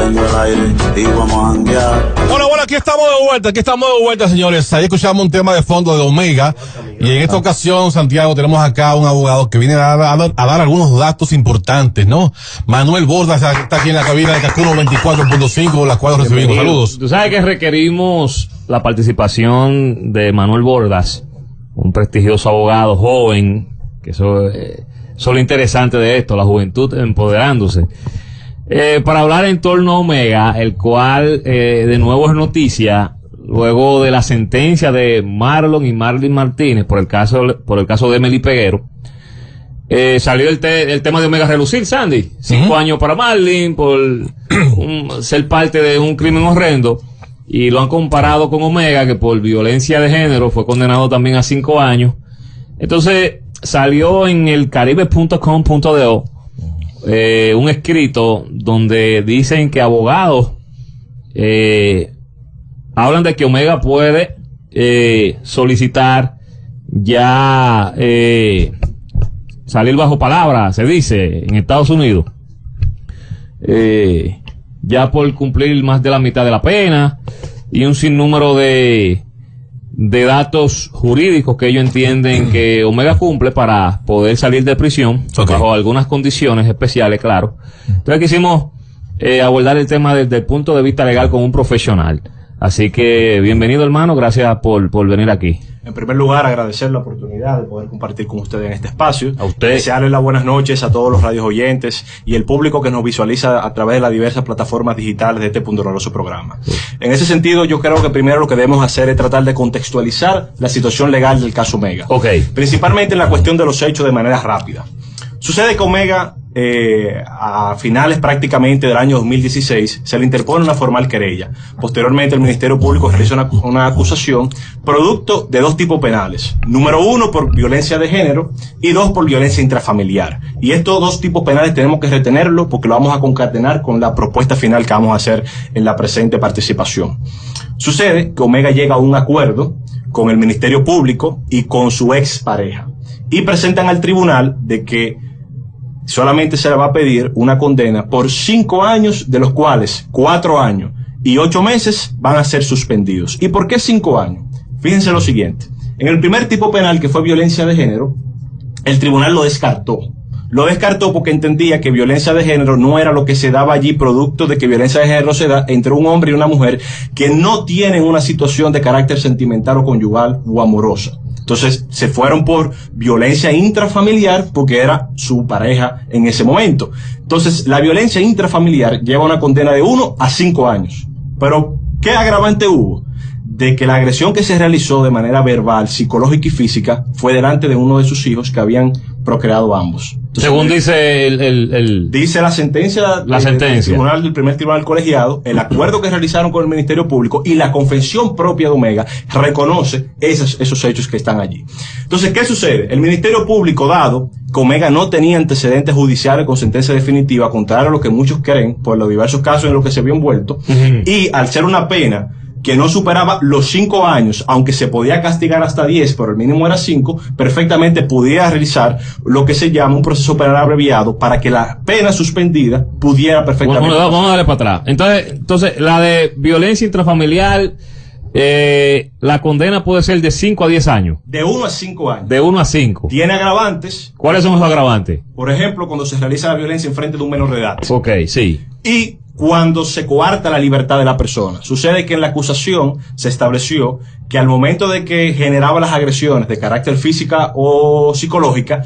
prendo el aire y vamos a janguear. Bueno, aquí estamos de vuelta, señores. Ahí escuchamos un tema de fondo de Omega. Y en esta ocasión, Santiago, tenemos acá un abogado que viene a dar algunos datos importantes, ¿no? Manuel Bordas está aquí en la cabina de Kaku 94.5, la cual recibimos. Saludos. Tú sabes que requerimos la participación de Manuel Bordas, un prestigioso abogado joven, que eso es lo interesante de esto, la juventud empoderándose. Para hablar en torno a Omega, el cual de nuevo es noticia luego de la sentencia de Marlon y Marlin Martínez por el caso de Emily Peguero. Salió el tema de Omega a relucir, Sandy. 5 años para Marlin por ser parte de un crimen horrendo, y lo han comparado con Omega, que por violencia de género fue condenado también a 5 años. Entonces salió en el caribe.com.do un escrito donde dicen que abogados hablan de que Omega puede solicitar ya salir bajo palabra, se dice, en Estados Unidos, ya por cumplir más de la mitad de la pena, y un sinnúmero de datos jurídicos que ellos entienden que Omega cumple para poder salir de prisión, bajo algunas condiciones especiales, claro. Entonces quisimos abordar el tema desde el punto de vista legal con un profesional. Así que bienvenido, hermano, gracias por venir aquí. En primer lugar, agradecer la oportunidad de poder compartir con ustedes en este espacio. A usted. Desearles las buenas noches a todos los radios oyentes y el público que nos visualiza a través de las diversas plataformas digitales de este pundonoroso programa. Sí. En ese sentido, yo creo que primero lo que debemos hacer es tratar de contextualizar la situación legal del caso Omega. Principalmente en la cuestión de los hechos de manera rápida. Sucede que Omega, a finales prácticamente del año 2016, se le interpone una formal querella. Posteriormente, el Ministerio Público realiza una acusación producto de 2 tipos penales. Número 1, por violencia de género, y 2, por violencia intrafamiliar. Y estos 2 tipos penales tenemos que retenerlos porque lo vamos a concatenar con la propuesta final que vamos a hacer en la presente participación. Sucede que Omega llega a un acuerdo con el Ministerio Público y con su expareja, y presentan al tribunal de que solamente se le va a pedir una condena por 5 años, de los cuales 4 años y 8 meses van a ser suspendidos. ¿Y por qué 5 años? Fíjense lo siguiente. En el primer tipo penal, que fue violencia de género, el tribunal lo descartó. Lo descartó porque entendía que violencia de género no era lo que se daba allí, producto de que violencia de género se da entre un hombre y una mujer que no tienen una situación de carácter sentimental o conyugal o amorosa. Entonces se fueron por violencia intrafamiliar porque era su pareja en ese momento. Entonces la violencia intrafamiliar lleva una condena de 1 a 5 años. Pero ¿qué agravante hubo? De que la agresión que se realizó de manera verbal, psicológica y física fue delante de uno de sus hijos que habían procreado ambos. Entonces, según dice dice la sentencia del primer tribunal colegiado, el acuerdo que realizaron con el Ministerio Público y la confesión propia de Omega reconoce esos hechos que están allí. Entonces, ¿qué sucede? El Ministerio Público, dado que Omega no tenía antecedentes judiciales con sentencia definitiva, contrario a lo que muchos creen por los diversos casos en los que se vio envuelto, y al ser una pena que no superaba los 5 años, aunque se podía castigar hasta 10, pero el mínimo era 5, perfectamente pudiera realizar lo que se llama un proceso penal abreviado para que la pena suspendida pudiera perfectamente. Bueno, vamos a darle para atrás. Entonces, la de violencia intrafamiliar, la condena puede ser de 5 a 10 años. De 1 a 5 años. De 1 a 5. Tiene agravantes. ¿Cuáles son los agravantes? Por ejemplo, cuando se realiza la violencia en frente de un menor de edad. Ok, sí. Y cuando se coarta la libertad de la persona. Sucede que en la acusación se estableció que al momento de que generaba las agresiones de carácter física o psicológica,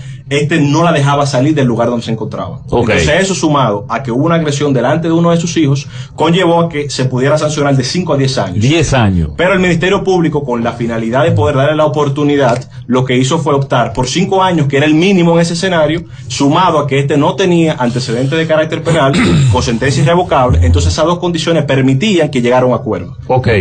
no la dejaba salir del lugar donde se encontraba. Entonces eso, sumado a que hubo una agresión delante de uno de sus hijos, conllevó a que se pudiera sancionar de 5 a 10 años. 10 años. Pero el Ministerio Público, con la finalidad de poder darle la oportunidad, lo que hizo fue optar por 5 años, que era el mínimo en ese escenario, sumado a que no tenía antecedentes de carácter penal con sentencia irrevocable. Entonces esas 2 condiciones permitían que llegara a un acuerdo.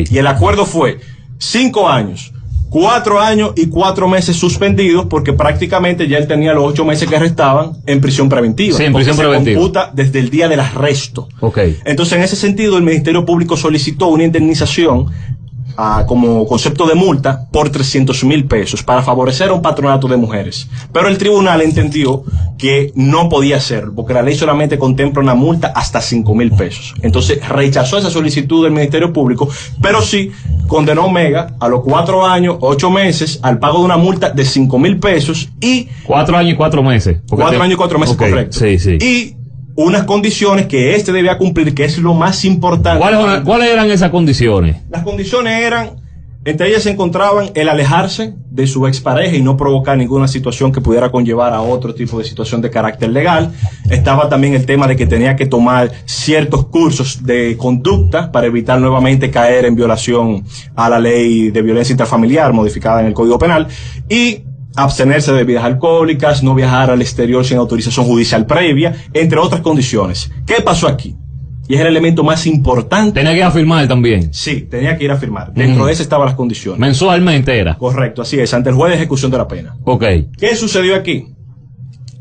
Y el acuerdo fue 5 años, 4 años y 4 meses suspendidos, porque prácticamente ya él tenía los 8 meses que restaban en prisión preventiva. Sí, en prisión preventiva. Se computa desde el día del arresto. Entonces, en ese sentido, el Ministerio Público solicitó una indemnización como concepto de multa por 300,000 pesos para favorecer a un patronato de mujeres. Pero el tribunal entendió que no podía hacerlo, porque la ley solamente contempla una multa hasta 5,000 pesos. Entonces rechazó esa solicitud del Ministerio Público, pero sí condenó a Omega a los 4 años, 8 meses al pago de una multa de 5,000 pesos y 4 años y 4 meses. 4 años y 4 meses, okay, correcto. Sí, sí. Y unas condiciones que debía cumplir, que es lo más importante. ¿Cuáles eran esas condiciones? Las condiciones eran, entre ellas se encontraban el alejarse de su expareja y no provocar ninguna situación que pudiera conllevar a otro tipo de situación de carácter legal. Estaba también el tema de que tenía que tomar ciertos cursos de conducta para evitar nuevamente caer en violación a la ley de violencia intrafamiliar modificada en el Código Penal, y abstenerse de bebidas alcohólicas, no viajar al exterior sin autorización judicial previa, entre otras condiciones. ¿Qué pasó aquí? Y es el elemento más importante. Tenía que ir a firmar también. Sí, tenía que ir a firmar. Dentro de eso estaban las condiciones. Mensualmente era. Correcto, así es, ante el juez de ejecución de la pena. Ok. ¿Qué sucedió aquí?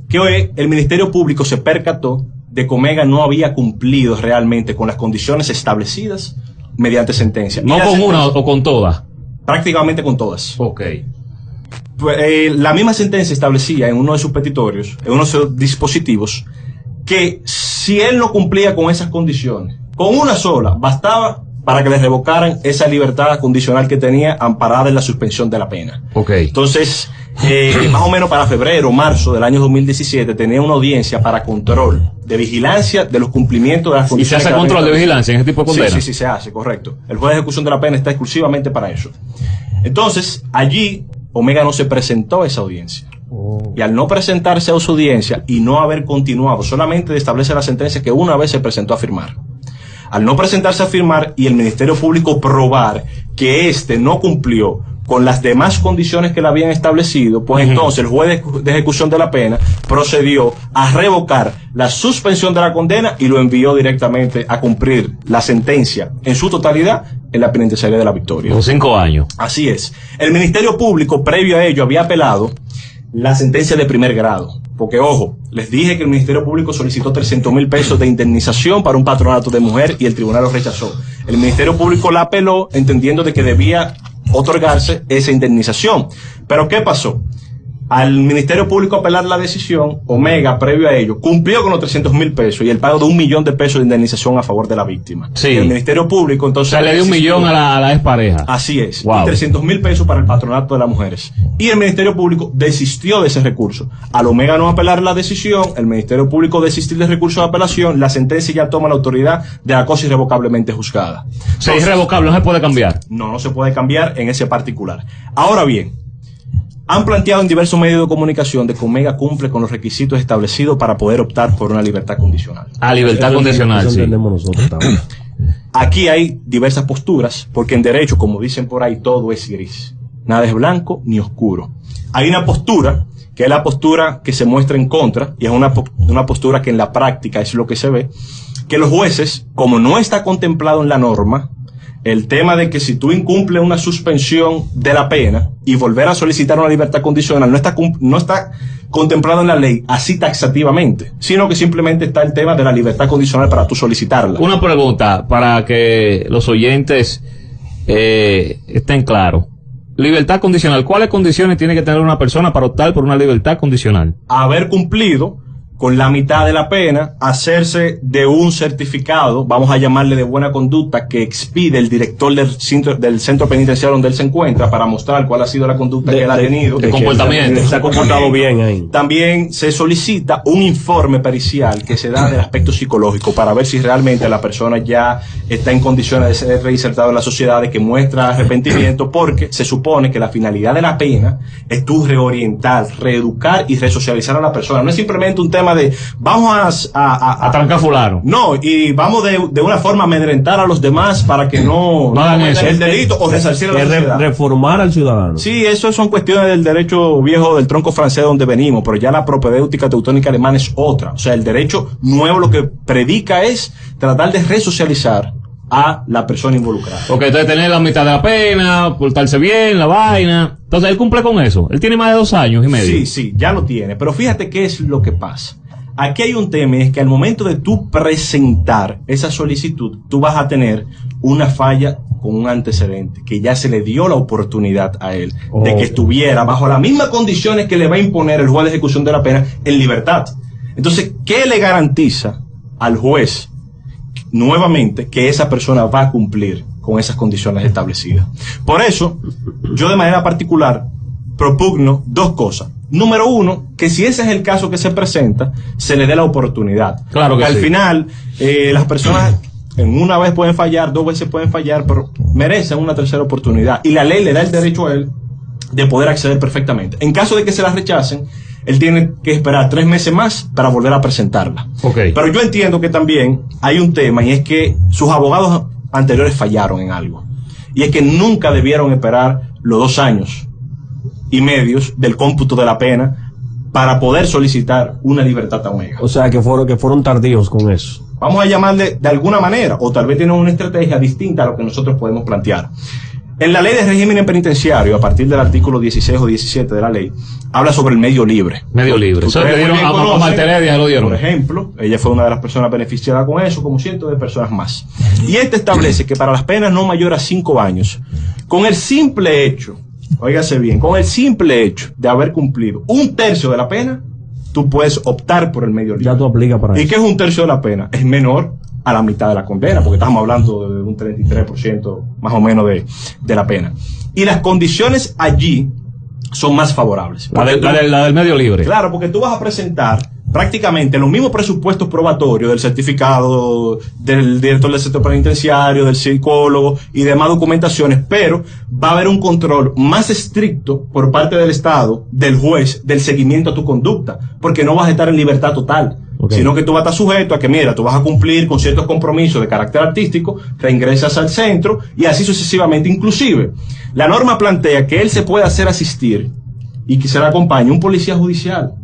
Que hoy el Ministerio Público se percató de que Omega no había cumplido realmente con las condiciones establecidas mediante sentencia. No con una o con todas. Prácticamente con todas. Ok. La misma sentencia establecía en uno de sus petitorios, en uno de sus dispositivos, que si él no cumplía con esas condiciones, con una sola, bastaba para que le revocaran esa libertad condicional que tenía amparada en la suspensión de la pena. Ok. Entonces, más o menos para febrero, marzo del año 2017, tenía una audiencia para control de vigilancia de los cumplimientos de las condiciones. ¿Y se hace control de vigilancia en ese tipo de condenas? Sí, se hace, correcto. El juez de ejecución de la pena está exclusivamente para eso. Entonces, allí Omega no se presentó a esa audiencia. Y al no presentarse a su audiencia y no haber continuado, solamente establece la sentencia que una vez se presentó a firmar. Al no presentarse a firmar y el Ministerio Público probar que éste no cumplió con las demás condiciones que le habían establecido, pues entonces el juez de ejecución de la pena procedió a revocar la suspensión de la condena y lo envió directamente a cumplir la sentencia en su totalidad en la penitenciaría de La Victoria. Por 5 años. Así es. El Ministerio Público, previo a ello, había apelado la sentencia de primer grado. Porque, ojo, les dije que el Ministerio Público solicitó 300,000 pesos de indemnización para un patronato de mujer y el tribunal lo rechazó. El Ministerio Público la apeló entendiendo de que debía otorgarse esa indemnización. Pero, ¿qué pasó? Al Ministerio Público apelar la decisión, Omega, previo a ello, cumplió con los 300,000 pesos y el pago de 1,000,000 de pesos de indemnización a favor de la víctima. Sí. Y el Ministerio Público, entonces... O sea, le dio 1,000,000 a la expareja. Así es. Wow. Y 300,000 pesos para el patronato de las mujeres. Y el Ministerio Público desistió de ese recurso. Al Omega no apelar la decisión, el Ministerio Público desistir del recurso de apelación, la sentencia ya toma la autoridad de la cosa irrevocablemente juzgada. O sea, es irrevocable, no se puede cambiar. No se puede cambiar en ese particular. Ahora bien, han planteado en diversos medios de comunicación de que Omega cumple con los requisitos establecidos para poder optar por una libertad condicional. A libertad condicional, sí. Nosotros también. Aquí hay diversas posturas, porque en derecho, como dicen por ahí, todo es gris. Nada es blanco ni oscuro. Hay una postura, que es la postura que se muestra en contra, y es una postura que en la práctica es lo que se ve, que los jueces, como no está contemplado en la norma, el tema de que si tú incumples una suspensión de la pena y volver a solicitar una libertad condicional no está contemplado en la ley así taxativamente, sino que simplemente está el tema de la libertad condicional para tú solicitarla. Una pregunta para que los oyentes estén claros. Libertad condicional. ¿Cuáles condiciones tiene que tener una persona para optar por una libertad condicional? Haber cumplido con la mitad de la pena, hacerse de un certificado, vamos a llamarle de buena conducta, que expide el director del centro penitenciario donde él se encuentra para mostrar cuál ha sido la conducta que él ha tenido. De comportamiento. Se ha comportado bien ahí. También se solicita un informe pericial que se da del aspecto psicológico para ver si realmente la persona ya está en condiciones de ser reinsertado en la sociedad, de que muestra arrepentimiento, porque se supone que la finalidad de la pena es tú reorientar, reeducar y resocializar a la persona. No es simplemente un tema de vamos a trancar fulano. No, y vamos de una forma a amedrentar a los demás para que no hagan eso. el delito o resarcir a la sociedad. Reformar al ciudadano. Sí, eso son cuestiones del derecho viejo del tronco francés donde venimos, pero ya la propedéutica teutónica alemana es otra. O sea, el derecho nuevo lo que predica es tratar de resocializar a la persona involucrada. Ok, entonces tener la mitad de la pena, portarse bien, la vaina. Entonces él cumple con eso. Él tiene más de 2 años y medio. Sí, ya lo tiene. Pero fíjate qué es lo que pasa. Aquí hay un tema, es que al momento de tú presentar esa solicitud, tú vas a tener una falla con un antecedente, que ya se le dio la oportunidad a él de que estuviera bajo las mismas condiciones que le va a imponer el juez de ejecución de la pena en libertad. Entonces, ¿qué le garantiza al juez nuevamente que esa persona va a cumplir con esas condiciones establecidas? Por eso, yo de manera particular propugno dos cosas. Número uno, que si ese es el caso que se presenta, se le dé la oportunidad. Claro que al sí. final, las personas en una vez pueden fallar, 2 veces pueden fallar, pero merecen una tercera oportunidad. Y la ley le da el derecho a él de poder acceder perfectamente. En caso de que se la rechacen, él tiene que esperar 3 meses más para volver a presentarla. Okay. Pero yo entiendo que también hay un tema, y es que sus abogados anteriores fallaron en algo. Y es que nunca debieron esperar los 2 años y medios del cómputo de la pena para poder solicitar una libertad a Omega. O sea, que fueron tardíos con eso. Vamos a llamarle de alguna manera, o tal vez tienen una estrategia distinta a lo que nosotros podemos plantear. En la ley de régimen penitenciario, a partir del artículo 16 o 17 de la ley, habla sobre el medio libre. Medio libre. Eso le dieron a Marta Heredia, lo dieron. Por ejemplo, ella fue una de las personas beneficiadas con eso, como cientos de personas más. Y este establece que para las penas no mayores a 5 años, con el simple hecho, óigase bien, con el simple hecho de haber cumplido 1/3 de la pena, tú puedes optar por el medio libre. Ya tú aplicas para ¿Y eso. qué es 1/3 de la pena? Es menor a la mitad de la condena, porque estamos hablando de un 33% más o menos de la pena. Y las condiciones allí son más favorables. La del medio libre. Claro, porque tú vas a presentar prácticamente los mismos presupuestos probatorios del certificado, del director del sector penitenciario, del psicólogo y demás documentaciones, pero va a haber un control más estricto por parte del Estado, del juez, del seguimiento a tu conducta, porque no vas a estar en libertad total, sino que tú vas a estar sujeto a que, mira, tú vas a cumplir con ciertos compromisos de carácter artístico, reingresas al centro y así sucesivamente. Inclusive, la norma plantea que él se puede hacer asistir y que se le acompañe un policía judicial,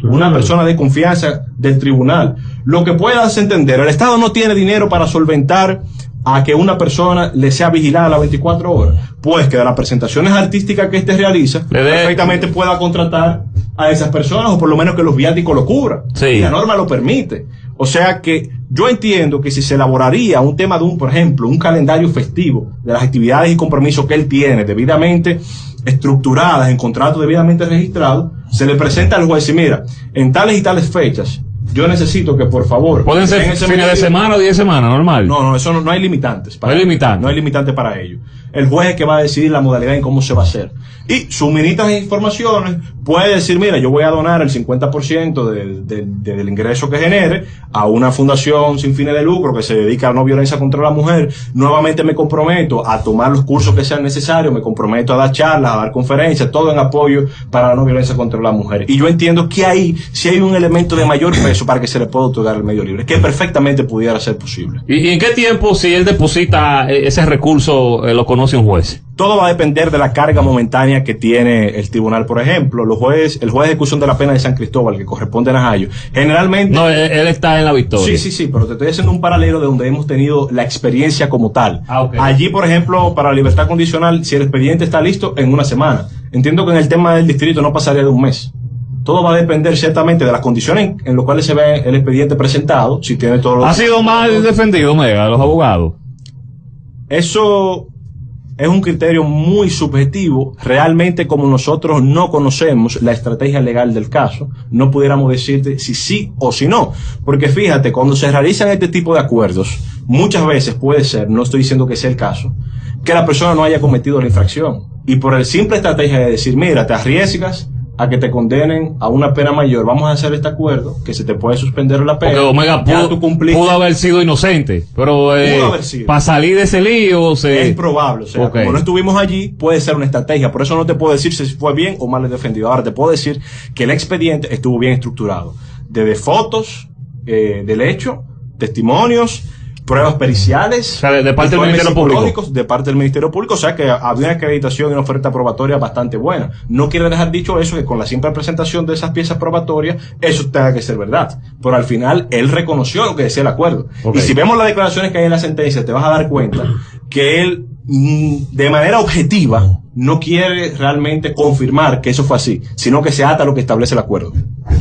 una persona de confianza del tribunal. Lo que puedas entender, el Estado no tiene dinero para solventar a que una persona le sea vigilada a las 24 horas. Pues que de las presentaciones artísticas que éste realiza, perfectamente pueda contratar a esas personas, o por lo menos que los viáticos lo cubran. Sí. Y la norma lo permite. O sea que yo entiendo que si se elaboraría un tema de por ejemplo, un calendario festivo de las actividades y compromisos que él tiene debidamente estructuradas en contrato debidamente registrado, se le presenta al juez y mira, en tales y tales fechas, yo necesito que por favor... ¿Pueden ser fines de semana o 10 semanas, normal? No, eso no hay limitantes. No hay limitantes. No hay limitantes para ello. El juez es que va a decidir la modalidad en cómo se va a hacer. Y suministras informaciones, puede decir, mira, yo voy a donar el 50% del ingreso que genere a una fundación sin fines de lucro que se dedica a la no violencia contra la mujer. Nuevamente me comprometo a tomar los cursos que sean necesarios, me comprometo a dar charlas, a dar conferencias, todo en apoyo para la no violencia contra la mujer. Y yo entiendo que ahí sí hay un elemento de mayor peso para que se le pueda otorgar el medio libre, que perfectamente pudiera ser posible. ¿Y en qué tiempo, si él deposita ese recurso, lo conoce un juez? Todo va a depender de la carga momentánea que tiene el tribunal. Por ejemplo, el juez de ejecución de la pena de San Cristóbal, que corresponde a Najayo, generalmente... No, él está en la Victoria. Sí, pero te estoy haciendo un paralelo de donde hemos tenido la experiencia como tal. Okay. Allí, por ejemplo, para la libertad condicional, si el expediente está listo, en 1 semana. Entiendo que en el tema del distrito no pasaría de 1 mes. Todo va a depender ciertamente de las condiciones en las cuales se ve el expediente presentado, si tiene todo lo... ¿Ha sido mal defendido, Omega, los abogados? Eso es un criterio muy subjetivo. Realmente, como nosotros no conocemos la estrategia legal del caso, no pudiéramos decirte si sí o si no. Porque fíjate, cuando se realizan este tipo de acuerdos, muchas veces puede ser, no estoy diciendo que sea el caso, que la persona no haya cometido la infracción. Y por el simple estrategia de decir, mira, te arriesgas a que te condenen a una pena mayor, vamos a hacer este acuerdo, que se te puede suspender la pena. Porque Omega pudo haber sido inocente, pero para salir de ese lío... Es probable, o sea, como no estuvimos allí, puede ser una estrategia, por eso no te puedo decir si fue bien o mal defendido. Ahora te puedo decir que el expediente estuvo bien estructurado, desde fotos del hecho, testimonios, pruebas periciales, o sea, de parte del Ministerio Público. De parte del Ministerio Público, o sea que había una acreditación y una oferta probatoria bastante buena. No quiere dejar dicho eso, que con la simple presentación de esas piezas probatorias, eso tenga que ser verdad. Pero al final, él reconoció lo que decía el acuerdo. Okay. Y si vemos las declaraciones que hay en la sentencia, te vas a dar cuenta que él, de manera objetiva, no quiere realmente confirmar que eso fue así, sino que se ata a lo que establece el acuerdo.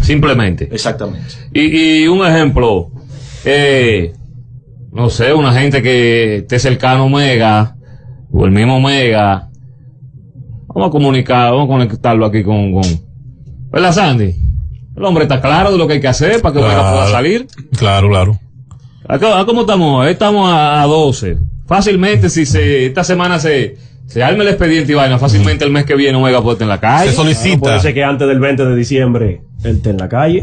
Simplemente. Exactamente. Y un ejemplo, no sé, una gente que esté cercano a Omega, o el mismo Omega, vamos a conectarlo aquí con ¿verdad, Sandy? El hombre está claro de lo que hay que hacer para que Omega pueda salir. Claro. ¿Cómo estamos? Estamos a 12. Fácilmente, si esta semana se arma el expediente y vaina, fácilmente el mes que viene Omega puede estar en la calle. Se solicita. Puede ser que antes del 20 de diciembre él esté en la calle.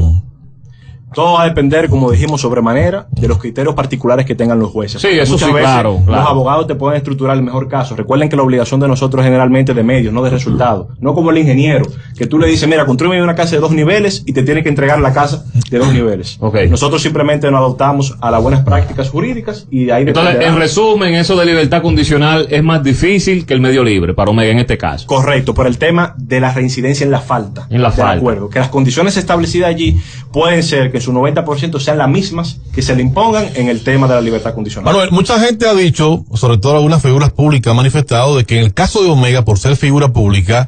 Todo va a depender, como dijimos, sobremanera de los criterios particulares que tengan los jueces. Sí, eso Muchas sí, veces claro. Los abogados te pueden estructurar el mejor caso. Recuerden que la obligación de nosotros es generalmente de medios, no de resultados. No como el ingeniero, que tú le dices, mira, construye una casa de 2 niveles y te tiene que entregar la casa de 2 niveles. Okay. Nosotros simplemente nos adoptamos a las buenas prácticas jurídicas y de ahí Entonces, dependerá. en resumen, eso de libertad condicional es más difícil que el medio libre para Omega en este caso. Correcto, por el tema de la reincidencia en la falta. En la falta. De acuerdo, que las condiciones establecidas allí pueden ser que en su 90% sean las mismas que se le impongan en el tema de la libertad condicional. Manuel, mucha gente ha dicho, sobre todo algunas figuras públicas han manifestado de que en el caso de Omega, por ser figura pública,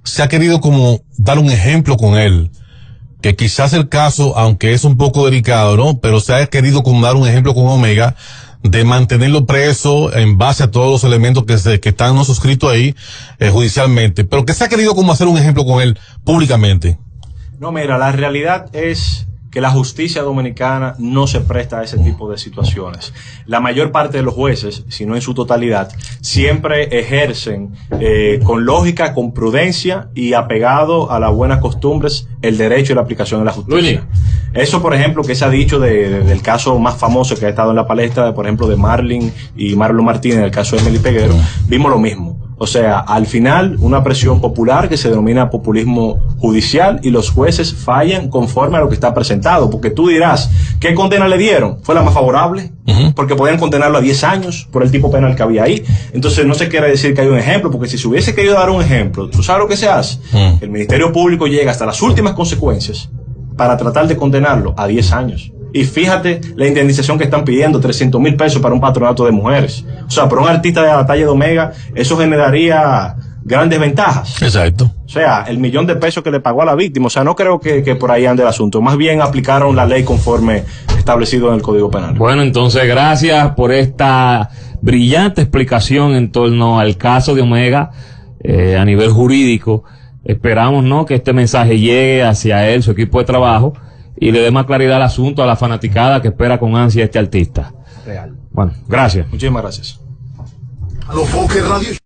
se ha querido como dar un ejemplo con él. Que quizás el caso, aunque es un poco delicado, ¿no? Pero se ha querido como dar un ejemplo con Omega de mantenerlo preso en base a todos los elementos que están no suscritos ahí judicialmente. Pero que se ha querido como hacer un ejemplo con él públicamente. No, mira, la realidad es que la justicia dominicana no se presta a ese tipo de situaciones. La mayor parte de los jueces, si no en su totalidad, siempre ejercen con lógica, con prudencia y apegado a las buenas costumbres el derecho y la aplicación de la justicia. Eso, por ejemplo, que se ha dicho del caso más famoso que ha estado en la palestra, por ejemplo, de Marlon Martínez, en el caso de Emily Peguero, vimos lo mismo. O sea, al final, una presión popular que se denomina populismo judicial y los jueces fallan conforme a lo que está presentado. Porque tú dirás, ¿qué condena le dieron? ¿Fue la más favorable? Porque podían condenarlo a 10 años por el tipo penal que había ahí. Entonces, no se quiere decir que hay un ejemplo, porque si se hubiese querido dar un ejemplo, ¿tú sabes lo que se hace? El Ministerio Público llega hasta las últimas consecuencias para tratar de condenarlo a 10 años. Y fíjate la indemnización que están pidiendo, 300,000 pesos para un patronato de mujeres. O sea, para un artista de la talla de Omega, eso generaría grandes ventajas. Exacto. O sea, el $1,000,000 que le pagó a la víctima. O sea, no creo que por ahí ande el asunto. Más bien aplicaron la ley conforme establecido en el Código Penal. Bueno, entonces, gracias por esta brillante explicación en torno al caso de Omega a nivel jurídico. Esperamos, ¿no?, que este mensaje llegue hacia él, su equipo de trabajo, y le dé más claridad al asunto a la fanaticada que espera con ansia a este artista. Real. Bueno, gracias. Muchísimas gracias.